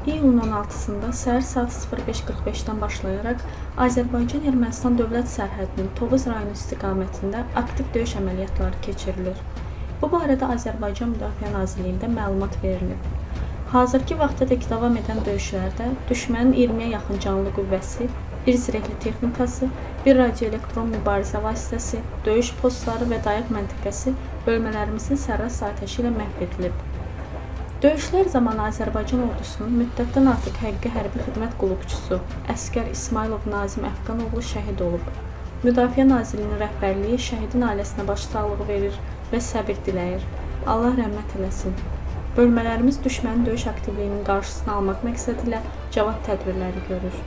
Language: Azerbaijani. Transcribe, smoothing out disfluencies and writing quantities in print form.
İyulun 16-sında səhər saat 05:45-dən başlayaraq Azərbaycan-Ermənistan dövlət sərhədinin Tovuz rayonu istiqamətində aktiv döyüş əməliyyatları keçirilir. Bu barədə Azərbaycan Müdafiə Nazirliyində məlumat verilib. Hazırki vaxtadək davam edən döyüşlərdə düşmənin 20-yə yaxın canlı qüvvəsi, bir zirehli texnikası, bir radioelektron mübarizə vasitəsi, döyüş postları və dayaq məntəqəsi bölmələrimizin sərrast atəşi ilə məhv edilib. Döyüşlər zamanı Azərbaycan ordusunun müddətdən artıq həqiqi hərbi xidmət qulluqçusu əsgər İsmailov Nazim Əfqanoğlu şəhid olub. Müdafiə Nazirliyinin rəhbərliyi şəhidin ailəsinə başsağlığı verir və səbir diləyir. Allah rəhmət eləsin. Bölmələrimiz düşmənin döyüş aktivliyinin qarşısını almaq məqsədilə cavab tədbirləri görür.